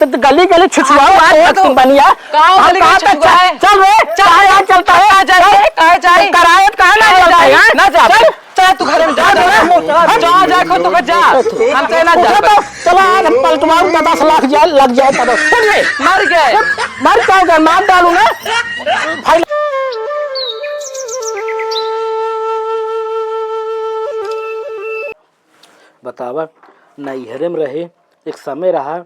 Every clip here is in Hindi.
तो गली गली छिछुआ तुम बनिया चल रे चाहे यहाँ चलता है कराए कहाँ ना चलता है ना जा चल तू घर में जा जा खुद तो जा हमसे ना जा चलो आज पलटवाऊं 10 लाख लग जाए तब मर गए मर जाओगे मार डालूंगा भाई। बतावा नैहरे में रहे एक समय रहा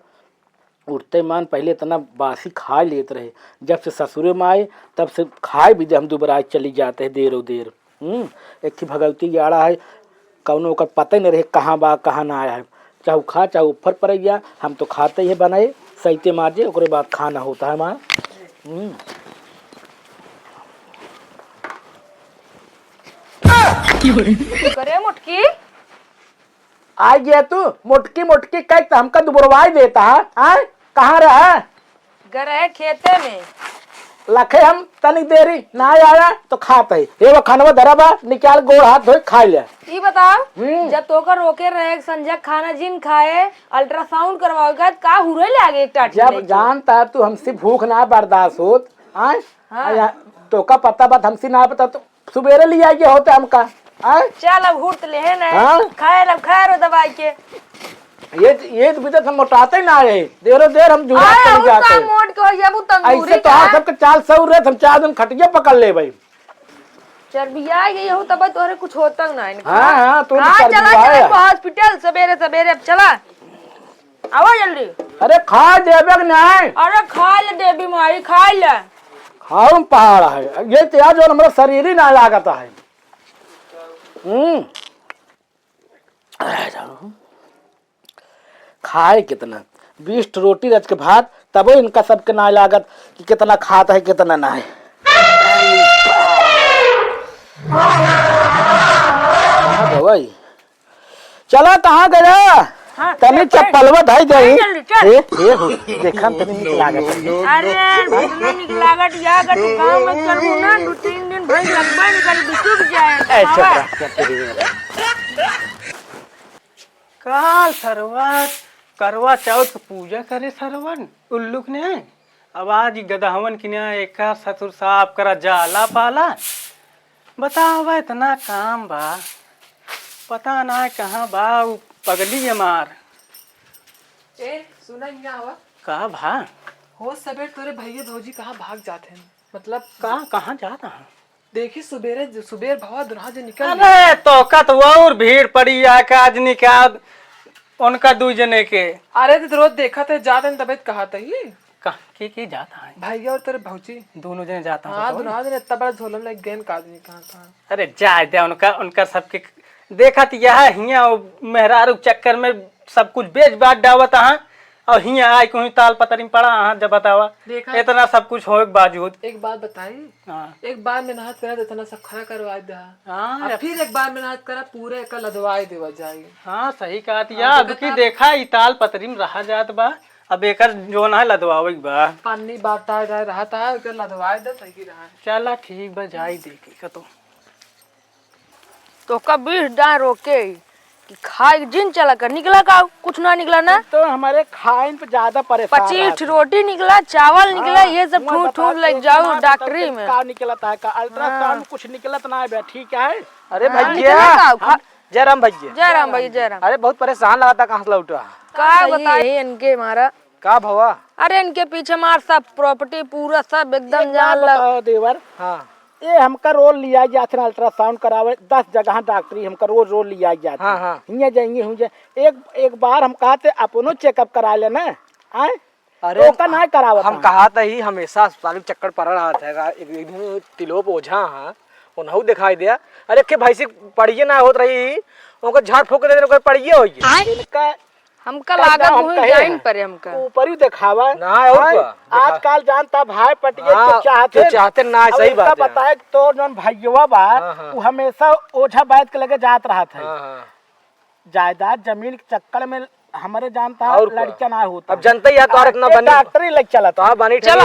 उठते मान पहले इतना बासी खा लेते रहे, जब से ससुरे में आए तब से खाए भी हम दोबारा चली जाते हैं देर देर। एक ही भगवती गाड़ा है कौनो का पता ही नहीं रहे कहाँ बा कहाँ ना आया है, चाहे खा चाहे ऊपर पड़ गया हम तो खाते ही बनाए सहीते मारजे उसके बाद खाना होता है हमारा। करे मुटकी आ गया तू मोटकी मोटकी कह हमका दुबरवाई देता है कहाँ रहा गरे खेते में लखे हम तनी देरी ना आया तो खाते ये वो खानवा धराबा निकाल गोड़ हाथ धोए खा ले। ये बताओ जब तोकर रोके रहे संजय खाना जिन खाए अल्ट्रासाउंड करवाओगे का हुरे ले आगे एक टाटी जब जानता तू हमसे भूख ना बर्दाश्त होत हाँ। तो का पता बात हमसे ना पता तो सुबेरे ले आएगी होते हमका चल अब हुर्त ले है ना खाए अब खाए रो दवाई के ये तो बिना हम मोटाते ना है देरो देर हम जुड़ा चले जाते मोट के हो जाबू तंदूरी ऐसे तो आप सबके चाल सौ रहे हम 4 दिन खटिया पकड़ ले भाई चर्बिया गई हो तब तोरे कुछ होता ना हां तू चला हॉस्पिटल सवेरे सवेरे अब चला आओ जल्दी। अरे खा देबे नहीं अरे खा ले देबी माई खा ले खाऊं पहाड़ है ये तो जो हमारा शरीर ही ना लागता है। खाए कितना 20 रोटी रच के भात तब इनका सबके ना लागत कि कितना खाता है कितना ना है। भाई चला कहाँ गया तनी चप्पलवा धाई गई देखा तनी निक लागत अरे इतना निक लागत या अगर तू काम मत करू ना 2-3 दिन भई लगबे नहीं कर बिचुक जाए ऐसे काल सरवा करवा चौथ पूजा करे सरवन उल्लुक ने अब आज गदहवन की एक ससुर साफ करा जाला पाला बताओ इतना काम बा पता ना कहाँ बा पगली मार सुना ही ना हुआ कहा भा हो सबेर तोरे भैया भौजी कहाँ भाग जाते हैं मतलब कहाँ जाता है देखी सुबेर भवा दुल्हा जो निकल अरे तो कत और भीड़ पड़ी आज निकाल उनका 2 जने के। अरे तो रोज देखा था जाते हैं तबियत कहा था ही के जाता है भैया और तेरे भौजी दोनों जने जाता है। हाँ दुल्हा ने इतना बड़ा झोलम लग गेन का आदमी कहाँ अरे जाए दे उनका सबके देखा तो यह हिया मेहरारू चक्कर में सब कुछ बेच बात डावत है और हिया आई कोई ताल पतरी में पड़ा हाँ जब बतावा इतना सब कुछ हो बावजूद एक बात बताई एक बार मेहनत करा इतना सब खड़ा करवा दे फिर एक बार मेहनत करा पूरे का लदवाई देवा जाएगी। हाँ सही कहा अब की देखा ई ताल पतरी में रहा जात बा अब एक जो ना लदवावे बा पानी बाटा रहा था लदवाई दे सही रहा चला ठीक बा जाई देखी का तो कभी डां रोके कि खाए जिन चला कर निकला का कुछ ना निकला ना तो हमारे खाइन पे ज्यादा परेशान 25 रोटी निकला चावल निकला ये सब ठूठ ठूठ लग जाओ डॉक्टरी में का निकलता है का अल्ट्रासाउंड कुछ निकलत ना है ठीक है। अरे भैया जयराम भैया जयराम भैया जयराम। अरे बहुत परेशान लगा था कहाँ से लौटा का बताइए इनके मारा का भवा अरे इनके पीछे मार सब प्रॉपर्टी पूरा सब एकदम जान देवर हाँ ये हमका रोल लिया जाते हैं अल्ट्रासाउंड करावे 10 जगह डॉक्टरी हमका रोज लिया जाते हैं। हाँ। हिया जाएंगे हुए एक बार हम कहते अपनो चेकअप करा लेना आए अरे तो ना करावा हम कहा था ही हमेशा अस्पताल में चक्कर पड़ रहा था एक दिन तिलोप ओझा हाँ उन्हों दिखाई दिया अरे के भाई से पढ़िए ना होत रही उनको झाड़ फूक दे पढ़िए हो इनका हमका लागत हुई जाइन पर हमका ऊपर ही दिखावा ना और आजकल जानता भाई पटिए तो चाहते ना सही बात है बताए तो जौन भाईवा बा वो हमेशा ओझा बैठ के लगे जात रहा था जायदाद जमीन के चक्कर में हमारे जानता लड़का ना होता अब जनता ही तो इतना बनी डॉक्टरी लग चला तो बनी चला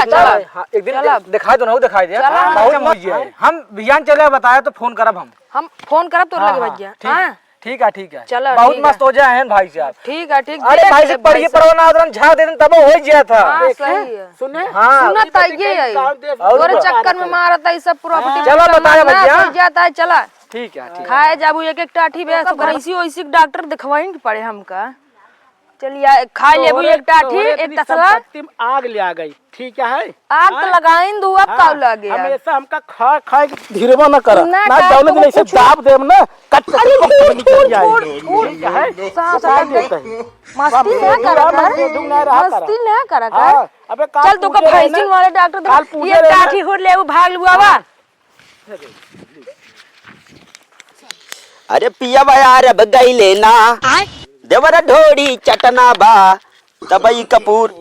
एक दिन दिखाई दो ना दिखाई दिया हम बिहान चले बताया तो फोन करब हम फोन करब तोर लगे भैया हां ठीक है ठीक है चलो, बहुत ठीक है। मस्त हो जाए हैं भाई साहब। ठीक है ठीक अरे देख भाई ले से पढ़िए साहब। पढ़ो ना उधर झाड़ दे तब हो ही गया था। हाँ सही है। सुने हाँ सुना था ये है और चक्कर में मारा था ये सब प्रॉपर्टी चलो बताया भैया। जाता है चला ठीक है ठीक खाए जाबू एक एक टाठी बे तो ऐसी वैसी डॉक्टर दिखवाई के पड़े हमका चलिए खा लेबू एक टाठी एक तसला संपत्ति में आग ले आ गई ठीक है आग तो लगाइन दू अब का लगे हमेशा हमका खा खा के धीरवा न कर ना ना डाल दौलत तो नहीं से कुछ- दाब देम ना कट अरे कट छोड़ जाए छोड़ ठीक है सांस क्या लग देता गई है मस्ती बाप ना रे, करा मस्ती धूम ना रहा कर करा। मस्ती ना करा हाँ, कर अबे काल चल तो का पूजे रहे भैंसिन ना, वाले डॉक्टर काल दिखा पूजे ये रहे ना। टाठी हो ले वो भाग लुआ बा अरे पिया यार अब गई लेना देवर ढोड़ी चटना बा तबई कपूर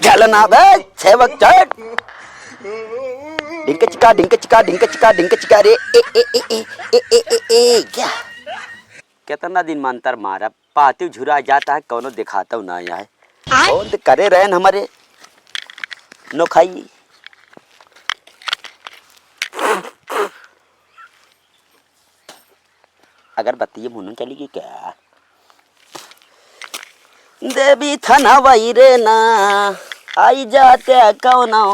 जलना बे सेवक चट डिंक चिका डिंक चिका डिंक चिका डिंक चिका रे ए ए ए ए ए ए ए ए क्या कितना दिन में अंतर मारा पाती झुरा जाता है कौनो दिखाता हूँ ना यहाँ कौन करे रहन हमारे नो खाई अगर बत्ती मुन्नू चलेगी क्या देवी थना वही रे ना आई जाते कौनो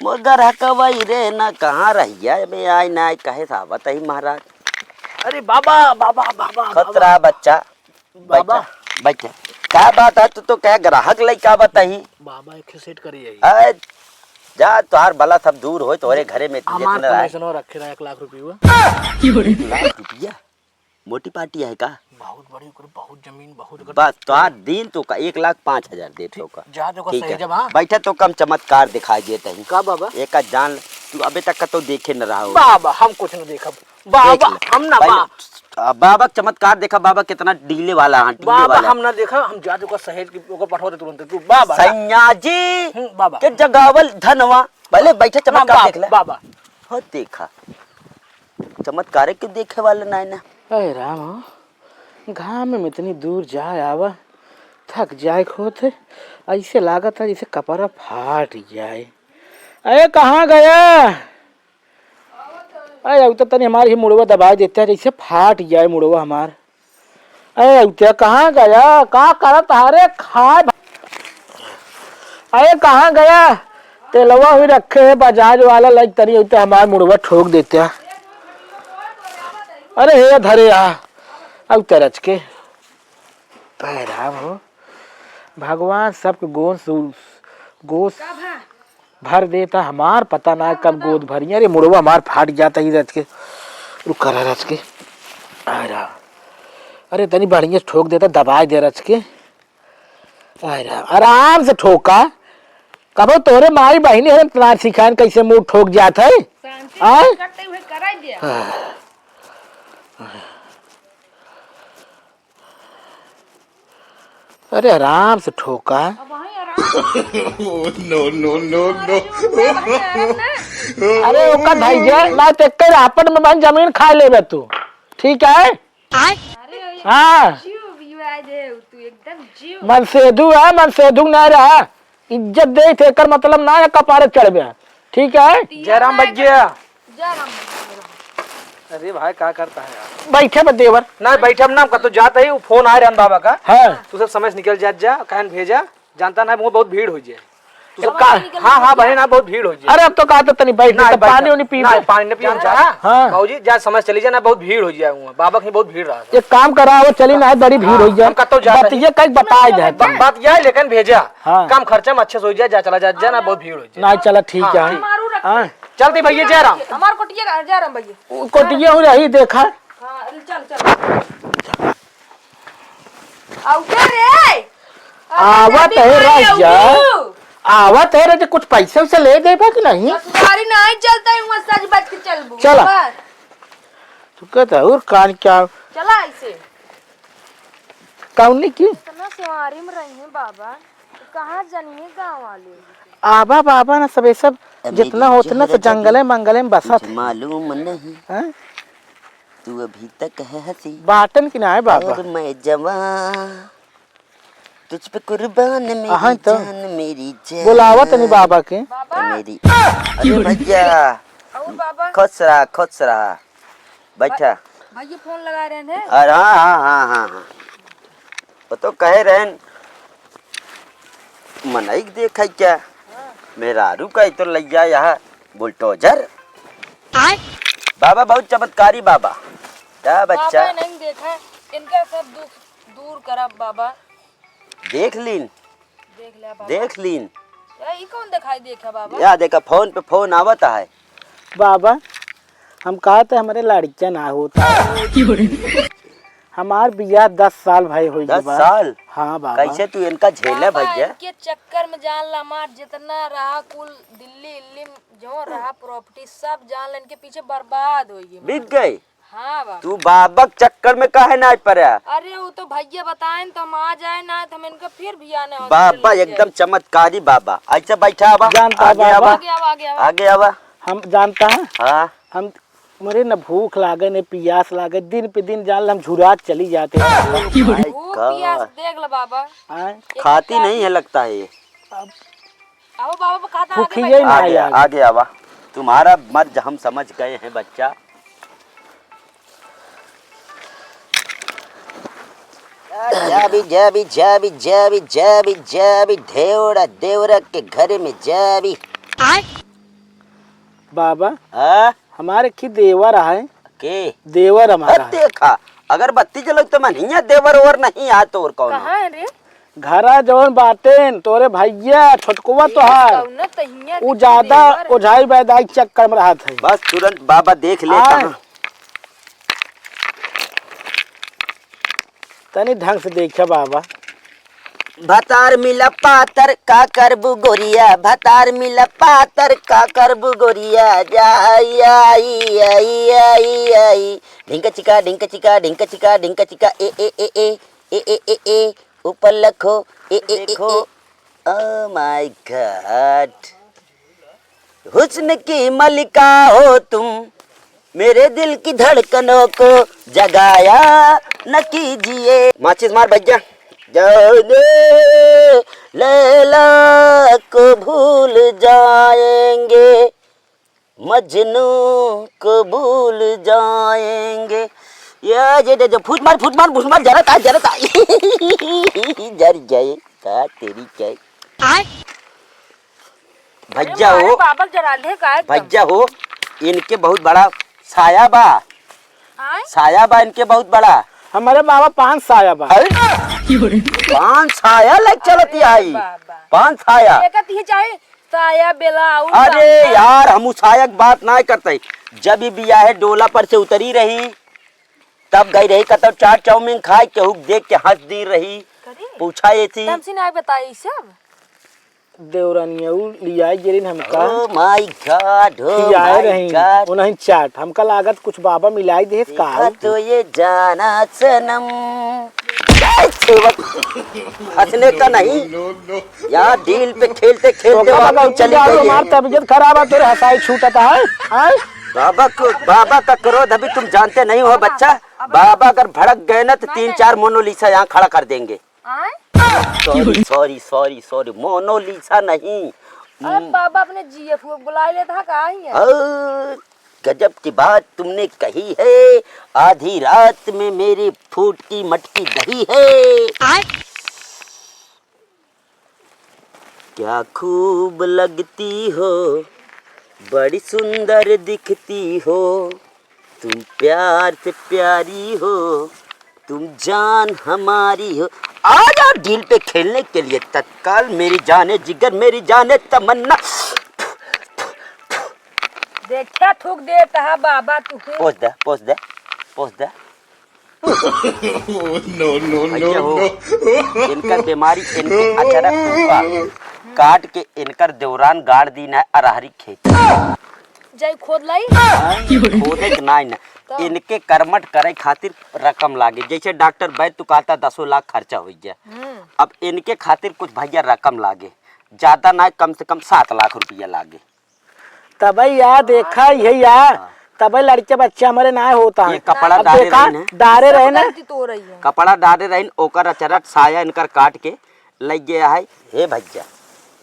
मगर हकवई रे ना कहाँ रहिया मैं आई ना कहे था बताई महाराज। अरे बाबा बाबा बाबा खतरा बच्चा बाबा बच्चा क्या बात है तू तो क्या ग्राहक लाई क्या बताई बाबा एक सेट करिए अरे जा तुहार भला सब दूर हो तोरे घरे में हमार जितना कमीशन और रखे रहा 1 लाख रुपया लाख रुपया मोटी पार्टी है का बहुत बड़ी बहुत जमीन बहुत बस तुहार दिन तो का 1,05,000 दे तो का जा जो का ठीक सही है जब हाँ बैठे तो कम चमत्कार दिखाई देते हैं का बाबा एक जान तू अबे तक का तो देखे न रहा हो बाबा हम कुछ नहीं देखा बाबा हम ना बाबा चमत्कार देखा बाबा कितना डीले वाला है बाबा वाला हम ना देखा हम जा जो का सहेज की ओकर पठो दे तुरंत तू बाबा सैया जी बाबा के जगावल धनवा पहले बैठे चमत्कार देख ले बाबा हो देखा चमत्कार के देखे वाला नहीं ना अरे राम घाम में इतनी दूर जाए आवा थक जाए खोते ऐसे लागत है जैसे कपड़ा फाट जाए। अरे कहाँ गया अरे अब तो तनी हमारी ही मुड़वा दबा देता है जैसे फाट जाए मुड़वा हमार। अरे अब कहाँ गया कहाँ करत हारे खाए अरे कहाँ गया तेलवा हुई रखे है बजाज वाला लाइक तनी होता हमार मुड़वा ठोक देते हैं। अरे हे धरे आ अब तरच के पैराम हो भगवान सबके गोश भर देता हमार पता ना कब गोद भरी अरे मुड़वा हमार फाट जाता ही रच के रुक कर रच के अरे तनी बढ़िया ठोक देता दबाए दे रच के आराम से ठोका कबो तोरे माई बहनी है तुम्हार सिखान कैसे मुंह ठोक जाता है करते हुए कराई दिया अरे आराम से ठोका अरे ओका भैया ना ते कर आपन में बन जमीन खा लेबे तू ठीक है हाँ मन सेधु है मन सेधु ना रहा इज्जत दे थे कर मतलब ना है कपारे चढ़ ठीक है। जयराम भैया अरे भाई क्या करता है यार बैठे बे देवर ना बैठे हम नाम का तो जाता ही फोन आए राम बाबा का है तू सब समय से निकल जा कहन भेजा जानता ना वो बहुत भीड़ हो जाए तू सब का- हाँ हाँ बहन बहुत भीड़ हो जाए अरे अब तो कहा तो तनी बैठ ना, तो बैठ पानी जा। उनी पी ना, पानी न पियो जा हाँ। बाबूजी जा समय चली जा ना बहुत भीड़ हो जाए वहाँ बाबा की बहुत भीड़ रहा एक काम करा वो चली ना बड़ी भीड़ हो जाए हम कतो जाते हैं। ये कहीं बताए जाए बात यह है लेकिन भेजा हाँ। कम खर्चा में अच्छे से हो जाए जा चला जा ना बहुत भीड़ हो जाए ना चला ठीक हाँ, है ठीक। मारू रख हाँ। चलती भैया जयराम हमार कोटिया का जा रहा भैया कोटिया हो रही देखा हाँ चल चल आउटे रे आवत है राजा आवत है राजा कुछ पैसे से ले देबा कि नहीं गाड़ी नहीं चलता है वहां सज बच के चलबू चला। तू कहता और कान क्या चला ऐसे कौन की इतना सवारी में रही है बाबा कहाँ जानिए गांव वाले आबा बाबा ना सबे सब जितना होता ना तो जंगले मंगले में बसा थे मालूम नहीं हैं? तू अभी तक है हंसी बाटन की ना है बाबा और मैं जवान तुझ पे कुर्बान मेरी हाँ तो। जान मेरी जान बुलावत नहीं बाबा के मेरी अरे भैया और बाबा खुश रहा बैठा भैया फोन लगा रहे हैं। अरे हाँ हाँ हाँ हाँ हाँ, वो तो कहे रहे मनई देख क्या मेरा आरू का तो लैया यहाँ बुलडोजर। बाबा बहुत चमत्कारी बाबा, क्या बच्चा बाबा नहीं देखा, इनका सब दुख दूर करा बाबा। देख लीन देख लिया बाबा। देख लीन ये कौन दिखाई देखा बाबा? या देखा फोन पे फोन आवता है। बाबा हम कहा थे हमारे लड़कियां ना होता हमार बियाह 10 साल भाई हुई 10 साल? हाँ बाबा। कैसे तू इनका झेले बाबा, भैया? इनके चक्कर में जान ला मार जितना रहा कुल दिल्ली इल्ली जो रहा प्रॉपर्टी सब जान ला इनके पीछे बर्बाद हो गई। बिक गई? हाँ बाबा। तू बाबा के चक्कर में काहे ना पड़ा? अरे वो तो भैया बताए तो हम आ जाए ना तो हम इनका फिर भी आने बाबा एकदम चमत्कारी बाबा। अच्छा बैठा आवा, जानता आगे बाबा। आवा, आगे आगे आवा। हम जानता है हाँ हम मरे न भूख लागे न प्यास लागे, दिन पे दिन जान ला हम झुरात चली जाते हैं। वो पियास देख लो बाबा। आए, खाती नहीं है लगता है ये। आओ बाबा खाता भूखी आगे ही बैठो। ना आगे आगे। आगे आवा, तुम्हारा मर्ज हम समझ गए हैं बच्चा। जाबी जाबी जाबी जाबी जाबी जाबी ढेवड़ा देवरा के घर में जाबी। बाबा हाँ हमारे की देवर है, के देवर हमारा है। देखा अगर बत्ती जलो तो मन हिया देवर और नहीं आ तो और कौन? कहाँ है रे? घरा जवन बाटेन तोरे भैया छोटकुआ तो है कौन तहिया वो ज्यादा ओझाई बैदाई चक्कर में रहा था। बस तुरंत बाबा देख ले आए। कहाँ। तनी ढंग से देखा बाबा। भतार मिला पातर का करबू गोरिया, भतार मिला पातर का करबू गोरिया। जाई आई आई आई आई ढिंका चिका ढिंका चिका ढिंका चिका ढिंका चिका ए ए ए ए ए ए ए ए ऊपर लखो ए ए ए ए। ओह माय गॉड, हुस्न की मलिका हो तुम, मेरे दिल की धड़कनों को जगाया न कीजिए। माचिस मार भैया। जाने लैला को भूल जाएंगे, मजनू को भूल जाएंगे। ये फूट मार जरा था जर जाए का तेरी क्या भज्जा हो बाबा जरा ले का भज्जा हो। इनके बहुत बड़ा साया बा, साया बा इनके बहुत बड़ा। हमारे बाबा 5 साया बा। 5 साया लग चलती आई, 5 साया। एकत ही चाहे साया बेलाउज। अरे यार हम सायक बात ना करते। जब ही बिया है डोला पर से उतरी रही तब गई रही कतब चाट चाउमीन खाए केहू देख के हंस दी रही। पूछा ये थी तुमसे ना बताई सब देवरानिया लिया जेरिन हमका ओह माय गॉड, ओह खियाए माय रही गॉड। उन्हें चाट हमका लागत कुछ बाबा मिलाई दे का देखा तो ये जाना सनम। हंसने का नहीं यार, डील पे खेलते खेलते वापस चली गई है। हमारी तबीयत खराब है तेरे हंसाई छूटता है। आए? बाबा का क्रोध अभी तुम जानते नहीं हो बच्चा। बाबा अगर भड़क गए ना तो 3-4 मोनोलिसा यहाँ खड़ा कर देंगे। सॉरी सॉरी सॉरी सॉरी, मोनोलिसा नहीं। अरे बाबा अपने जीएफ को बुला लेता का ही है। गजब की बात तुमने कही है। आधी रात में मेरी फूटी मटकी दही है। क्या खूब लगती हो, बड़ी सुंदर दिखती हो, तुम प्यार से प्यारी हो, तुम जान हमारी हो। आ जाओ डील पे खेलने के लिए तत्काल। मेरी जाने जिगर, मेरी जाने तमन्ना। देखा थूक देता है बाबा तू। पोस दे पोस दे पोस दे। भैया हो इनकर बीमारी इनके अचानक हुआ, काट के इनकर दौरान गाड़ दी ना अरहरी खेत जाई खोद लाई। खोदे के ना इनके कर्मठ करे खातिर रकम लागे। जैसे डॉक्टर वैद्य तो कहता 10 लाख खर्चा हो जाए, अब इनके खातिर कुछ भैया रकम लागे, ज्यादा ना कम से कम 7 लाख रुपया लागे। तब यार देखा यही यार तब लड़के बच्चे हमारे ना होता है। ये कपड़ा अब डाले देखा रही डारे रहे ना तो रही है। कपड़ा डाले रही ओकर अचरट साया इनकर काट के लग गया है। हे भैया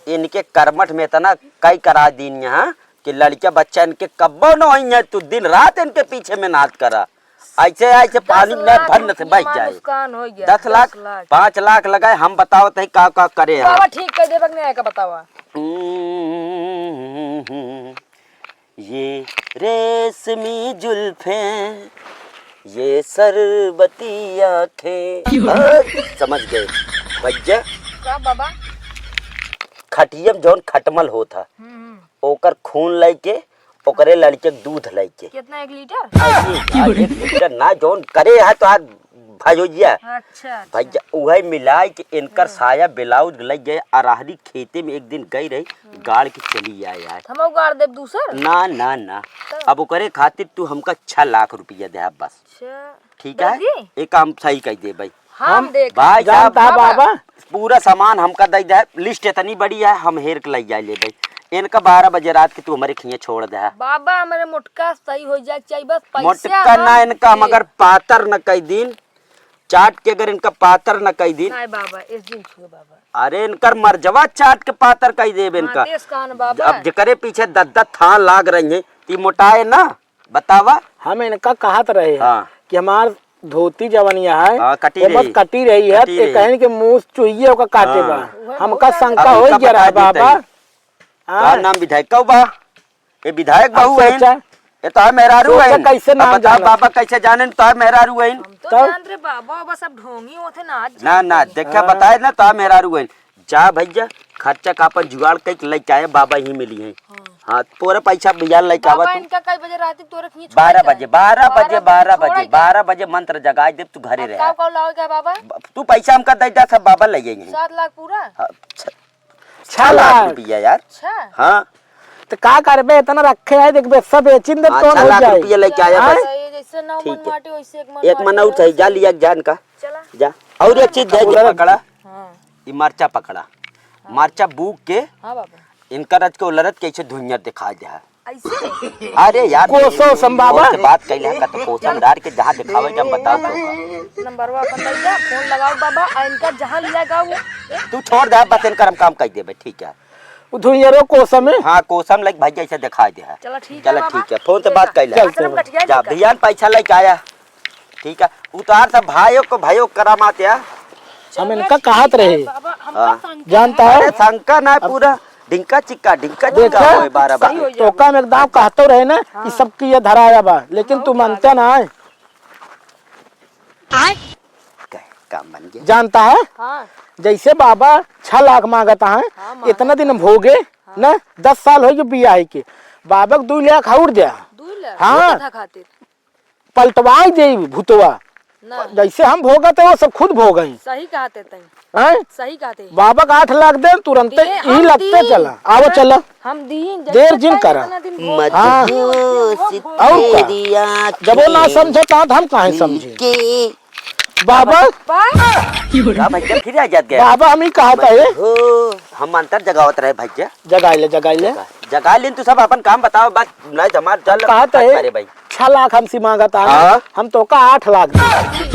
इनके कर्मठ में इतना कई करा दीन यहाँ कि लड़का बच्चा इनके कब्बो न हो, तू दिन रात इनके पीछे में नाच करा। ऐसे ऐसे पानी में भरने से बच जाए। नुकसान हो गया 10 लाख 5 लाख लगाए, हम बताओ तो का करे हम। बाबा ठीक कर देबक नहीं आएगा बतावा। ये रेशमी जुल्फें, ये सरबती आंखें, समझ गए भैया। का बाबा खटियम जौन खटमल होता ओकर खून लेके ओकरे लड़के दूध लेके कितना 1 लीटर? 1 लीटर ना जौन करे है तो आज भैया अच्छा भैया उहे मिलाए कि इनकर साया ब्लाउज लग गए। अरहरी खेते में एक दिन गई रही, गाड़ के चली आए यार। हम उगाड़ देब दूसर। ना ना ना, अब ओकरे खातिर तू हमका 6 लाख रुपया दे बस। अच्छा ठीक है, एक काम सही कह दे भाई। हम देख भाई साहब बाबा पूरा सामान हमका दे दे, लिस्ट इतनी बड़ी है हम हेर के ले जाए ले भाई। इनका 12 बजे रात के तू हमारे खिए छोड़ दे। बाबा हमारे मोटका सही हो जाए चाहिए बस पैसा। मोटका ना इनका मगर पातर न कई दिन चाट के, अगर इनका पातर न कई दिन। नहीं बाबा इस दिन छुए बाबा। अरे इनकर मरजवा चाट के पातर कई देब इनका। देश कान बाबा अब जकरे पीछे 10 थान लाग रही है ती मोटाए ना बतावा। हम इनका कहत रहे हाँ। कि हमार धोती जवनिया है हाँ, कटी वो बस रही। कटी रही है, कटी तो रही। कहीं के मुंह चुहिए ओका काटे बा। हाँ। हमका शंका अब हो इनका गया रहा बता देते बाबा। हैं। का नाम विधायक का बा? ये विधायक बहू है, सोचा ये तो है मेहरारू है। सोचा कैसे नाम बता जाना? बाबा कैसे जाने तो है मेहरारू है। तो जान रे बाबा बस अब ढोंगी होते ना आज। ना ना देखा बताए ना तो है मेहरारू है। जा भैया खर्चा का अपन जुगाड़ कई लेके आए, बाबा ही मिली है। हाँ पूरा पैसा भैया लेके आवा बाबा तू। इनका कई बजे रात तोरे खींच 12 बजे मंत्र जगाए दे तू घरे रहे। का लाओगे बाबा? तू पैसा हमका दे दे सब बाबा ले जाएंगे। 7 लाख पूरा? हाँ, 6 लाख रुपया यार। अच्छा हाँ तो का करबे, इतना रखे है देख सब बेचिन दे तो 6 हो लाख जाए। रुपया लेके आया बस। जैसे ना ठीक मन है। माटी वैसे एक मन और सही जा लिया जान का चला। जा। और एक चीज दे जे पकड़ा, हाँ ये मरचा पकड़ा, मरचा बूक के हाँ बाबा इनका रच के उलरत कैसे धुइयां दिखा जा। ऐसे अरे यार कोसो सम बाबा। और से बात कैले का तो कोसम डार के जहां दिखावे जब बताओ तो। नंबरवा अपन दे जा, फोन लगाओ बाबा आ इनका जहां लिया गा वो तू छोड़ दे बस, इनका हम काम कर देबे। ठीक है धुइयरो कोसम में। हाँ कोसम लाइक भाई जैसे दिखा दे। चला ठीक है चलो बाबा। ठीक है, फोन से बात कैले चल जा भैया पैसा लेके आया। ठीक है उतार सब भाइयों करामात या। हम इनका कहत रहे बाबा हम हाँ। जानता है अरे शंका ना पूरा डिंका चिक्का होए 12 बजे। तो काम एकदम कहते रहे ना कि सबकी ये धराया बा, लेकिन तू मानते ना है। काम बन गया। जानता है हाँ जैसे बाबा 6 लाख मांगता है, इतना दिन भोगे ना 10 साल हो गए बियाह के, बाबा को 2 लाख और दिया। 2 लाख हाँ। था खातिर पलटवाई दे भूतवा, ना जैसे हम भोगते वो सब खुद भोगे सही कहते तई हैं। सही कहते बाबा का 8 लाख दे तुरंत दिए, ही हम लगते दिए। चला आवो चला हम दीन देर जिन करा। हाँ और का? जब वो ना समझता तो हम कहाँ समझे बाबा। का भैया फिर आ जात गया। बाबा हम ही कहा था ये हो हम अंतर जगावत रहे भैया। जगाई ले जगा लेन तू सब अपन काम बताओ बस नहीं हमार चल कहा था अरे भाई 6 लाख हमसे मांगता है, हाँ। हम तो का 8 लाख दे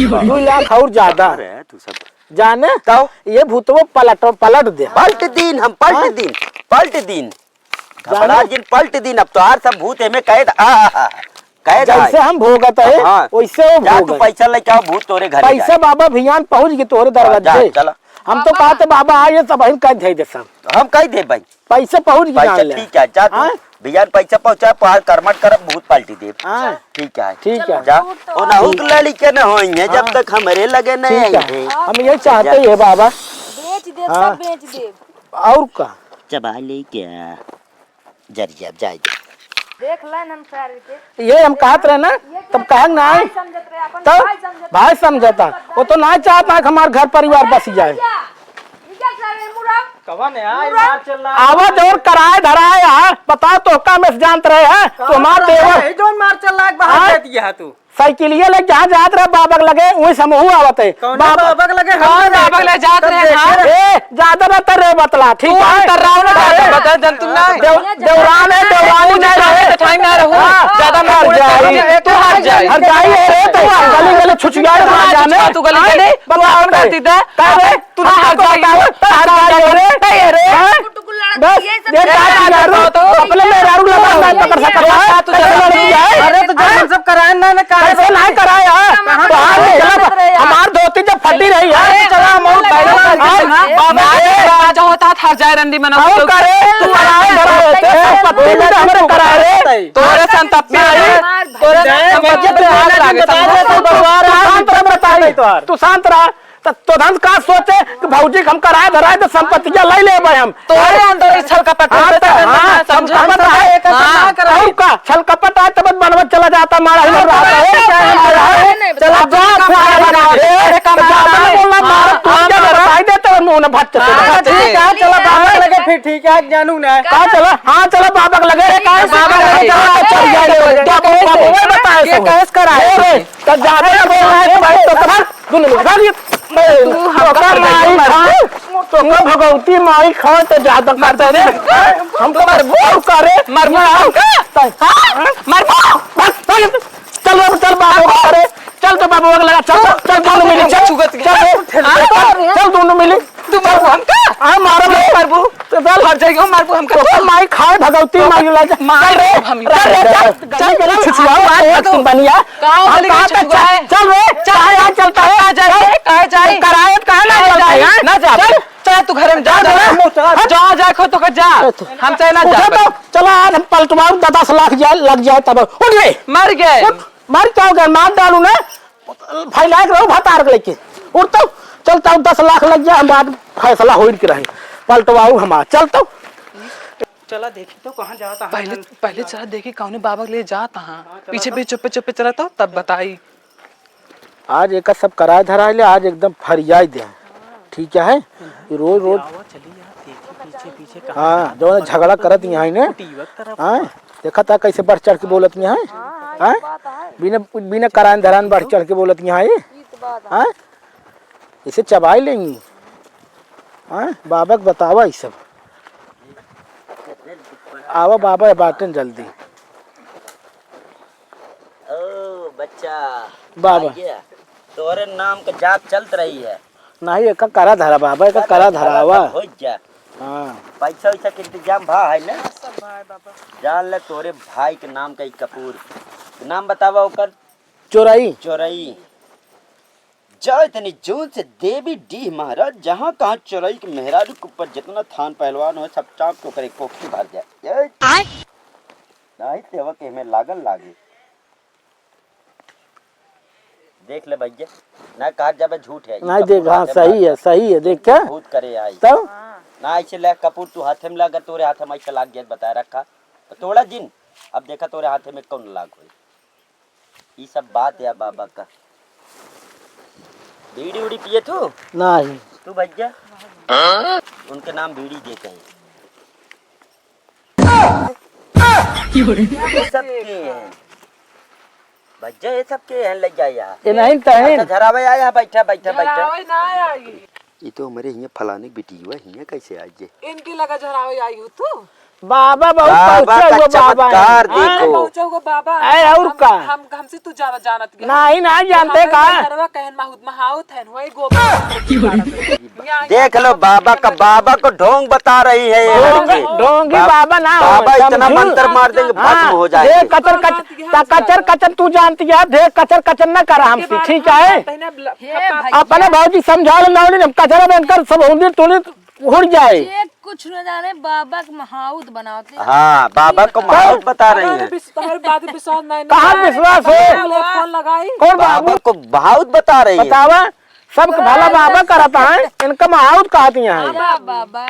2 लाख और ज्यादा अरे तू सब जाने तो ये भूतवो पलट दे। पलट दिन हम पलट दिन घबरा दिन पलट दिन। अब तो सब भूत में कैद कैद जैसे हम भोगत है हाँ। वैसे वो जा तू भोग पैसा लेके आओ भूत तोरे घर पैसा बाबा भियान पहुंच गए तोरे दरवाजे। चला हम तो कहते बाबा आइए सब हम कह दे सब हम कह दे भाई पैसे पहुंच पैसा गए। ठीक है जा तू हाँ। भैया पैसा पहुंचा पार करमट कर भूत पलटी दे। हाँ ठीक है ठीक है जा ओ ना हुक लड़ी के न होइए जब तक हमरे लगे नहीं ठीक आएंगे। है हम ये चाहते ही है बाबा। बेच दे हाँ। सब बेच दे। और का चबा ले क्या जरिया जाए देख लेन हम सारे के ये हम कहते रहे ना तब कहे ना आए समझत रहे अपन तब भाई समझत भाई समझता वो तो ना चाहता है कि हमारे घर परिवार बस जाए। क्या करे मुराद कवन है यार चल रहा आवाज और कराए धराए है बता तो का में जानते रहे हैं तो हमारे देवर जोन मार चल रहा बाहर दे दिया तू साइकिलिया ले जहाँ जात रहे बाबक लगे वही समूह आवत है। कौन बाबक लगे हम बाबक ले जात रहे हां ए ज्यादा रहता रे बतला ठीक है कर रहा हूं ना बता जन तू ना देवरान है देवरानी नहीं रहे टाइम ना रहूं ज्यादा मैं हर जाई तू हार जाए हर जाई रे तो गली गली छुछिया ना जाने तू गली गली तू और करती था अरे तू हार जाई रे बस ये अपने में रारू लगा मैं पकड़ सकता है। तू चल अरे तो सब कराए ना ना कराए कैसे नहीं कराए है तो आज हमार धोती जब फटी रही है चला मोल राजा होता था जाय रंडी मना तो करे तू कराए संपत्ति में हमरे कराए रे तोरे संपत्ति तोरे संपत्ति पे आग लागे तू शांत रहा तो धन का सोचे कि भौजी हम कराए धराए तो संपत्ति क्या ले लेबे हम तोरे अंदर इस छल कपट समझा का छल कपट आए तब बनवत चला जाता मारा हिल रहा है चला बताई देते मुंह ने भट ठीक है चला बाबा लगे फिर ठीक है जानू ना कहा चला हाँ चला बाबा लगे चल जाए बताए कैसे कराए तो ज्यादा बोल रहा है भाई तो भगवती माई खाओ तो ज्यादा करते रे हमको मरबो करे चल चल बाबू करे चल तो बाबू लगा चल चल दोनों मिली चल दोनों मिली तू मरबू हमका हां मारो मरबू तो चल हट जाएगा मरबू हमका तो माई खाए भगवती माई लगा मार रे हम चल चल छुछुआओ आ तुम बनिया चल रे चाहे आ चलता है आ जाए कहां जाए कराए कहां ना जाए ना जा चल तू घर में जा जा खो तो जा हम चला जा चला आज हम पलटवाऊ 10 लाख लग जाए तब उठ गए मर गए मर जाओगे मार डालू ना फैला के रहो भतार लेके उठ तो चलता 10 लाख लग जाए हम बाद फैसला हो के रहे पलटवाऊ हम चलता चला देखी तो कहाँ जाता पहले चला देखी कौन बाबा के लिए जाता हां पीछे भी चुप चुप चला तो तब बताई आज एक सब कराए धराए ले आज एकदम फरियाई दे ठीक है रोज रोज हाँ जो झगड़ा करत यहाँ ने हाँ देखा था कैसे बढ़ चढ़ के बोलत यहाँ हाँ बिना बिना करान धरान बढ़ चढ़ के बोलत यहाँ हाँ इसे चबाई लेंगी हाँ बाबा को बतावा ये सब आवा बाबा बाटन जल्दी ओ बच्चा बाबा तोरे नाम का जाप चलत रही है नहीं एक करा धरा बाबा एक करा धरावा हो जा हाँ पैसा वैसा के इंतजाम भा है ना जान ले तोरे भाई के नाम का कपूर नाम बतावा ओकर चोराई चोरई जाए तनी जोन से देवी डी महाराज जहाँ कहाँ चोरई के मेहरारू के ऊपर जितना थान पहलवान हो सब चाप तो करे कोठी भर जाए नहीं तेवा के हमें लागल लागे देख ले भैया ना कहा जाबे झूठ है नहीं देख हाँ सही है देख क्या बहुत करे आई तो ना ऐसे ले कपूर तू हाथे में लगा तोरे हाथ में ऐसा लाग गया बताया रखा तो तोड़ा जिन अब देखा तोरे हाथे में कौन लाग हुई ये सब बात है बाबा का बीड़ी उड़ी पिए तू नहीं तू भैया उनके नाम बीड़ी देते हैं भैया ये सब के हैं लग जाए यार ये नहीं तहन झरावे आया बैठा बैठा बैठा झरावे ना आई ये तो हमारे यहाँ फलाने की बेटी हुआ है कैसे आज इनकी लगा झरावे आई हो तू बाबा बहुत बाबा पहुंचा का हुआ चमत्कार बाबा है। देखो पहुंचो गो बाबा ऐ और का हम हमसे तू जाना जानत गया नहीं नहीं जानते का सरवा कहन महाउत है वही गोबर देख लो बाबा को ढोंग बता रही है ये लड़की। ढोंगी बाबा ना हो, बाबा इतना समझी? मंत्र मार देंगे भस्म हाँ, हो देख जाएगी कचर कचर तू जानती है देख कचर ना करा हमसे ठीक है अपने भाजी समझा लो कचरा बनकर सब होंगे टोली उड़ जाए ये कुछ न जाने बाबा के महाउत बनाते हैं। हाँ बाबा को महाउत बता रही है कहाँ विश्वास है फोन लगाई कौन बाबू बाबा को महाउत बता रही है बतावा सबका भला बाबा कराता है इनका महाउत कहती है बाबा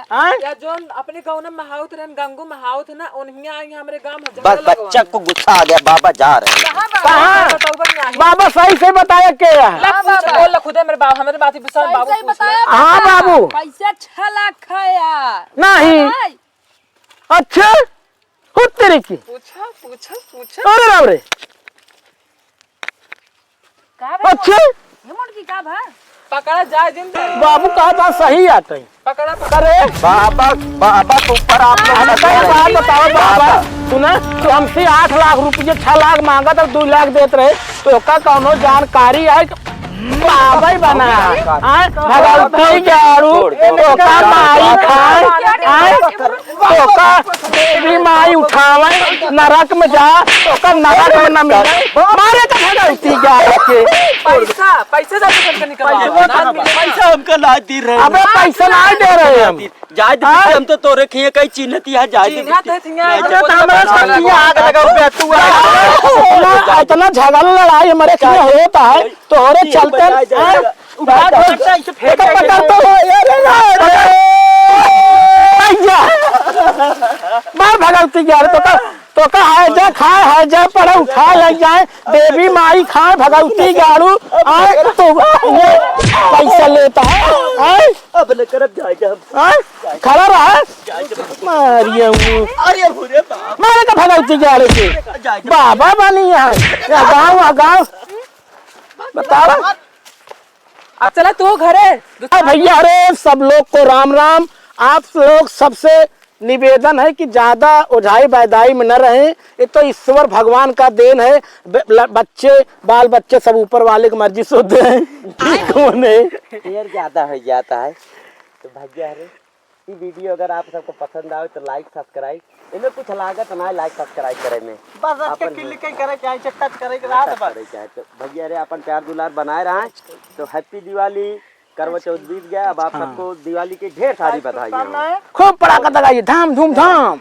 या जोन अपने गांव में महाउत रहन गंगू महाउत ना उन्हीं आई हमरे गांव में बस बच्चा को गुस्सा आ गया बाबा जा रहे हैं कहाँ बाबा सही से बताया क्या है बोल खुदे मेरे बाप हमारे बात विशाल बाबू सही बताया हाँ बाबू पैसा 6 लाख खाया नहीं अच्छा खुद तेरे की पूछा अरे राम रे अच्छा ये मुर्गी का भा पकड़ा जाए दिन बाबू कहा था सही आता है पकड़ा करे बाबा के ऊपर आप लोग अच्छा सजा रहे बात हैं। बताओ बाबा सुना तो हमसे 8 लाख रुपये 6 लाख मांगा था 2 लाख देते रहे तो का कौनो जानकारी है बाबा ही बना भगवती जारू तो का माई खाए तो तोका देवी माई उठावे नरक में जा तोका नरक में न मिले मारे तो भगवती जा के पैसा पैसे जाके करके निकलवा पैसा हमका ना दी रहे अबे पैसा ना दे रहे हम जाए दे हम तो तोरे खिए कई चिन्हती है जाए दे चिन्हा थे थिंगा अरे तो हमारे सखिया आग लगा हुआ तू इतना झगड़ा लड़ाई हमारे क्या होता है तो हरे चलते मार भगवती यार तो का है जा खाए है जा पड़ा उठा ले जाए देवी माई खाए भगवती गाड़ू आए तो ये पैसा लेता है अब न करब जाए खड़ा रहा मारिए अरे भूरे बाप मारे का भगवती गाड़ू के बाबा बनी है गाँव बता अब चला तू घरे भैया अरे सब लोग को राम राम। आप लोग सबसे निवेदन है कि ज्यादा ओझाई बैदाई में न रहें, ये तो ईश्वर भगवान का देन है। बच्चे बाल बच्चे सब ऊपर वाले की मर्जी से होते हैं। कौन है यार ज्यादा हो जाता है तो भैया अरे ये वीडियो अगर आप सबको पसंद आए तो लाइक सब्सक्राइब इनमें कुछ लागत ना लाइक सब्सक्राइब करे में बस आज के क्लिक करे चाहे टच करे के रात बस तो भैया अरे अपन प्यार दुलार बनाए रहा तो हैप्पी दिवाली करवा चौथ बीत गया। अब आप सबको दिवाली की ढेर सारी बधाई। खूब पटाखा दगाइए धाम धूम धाम।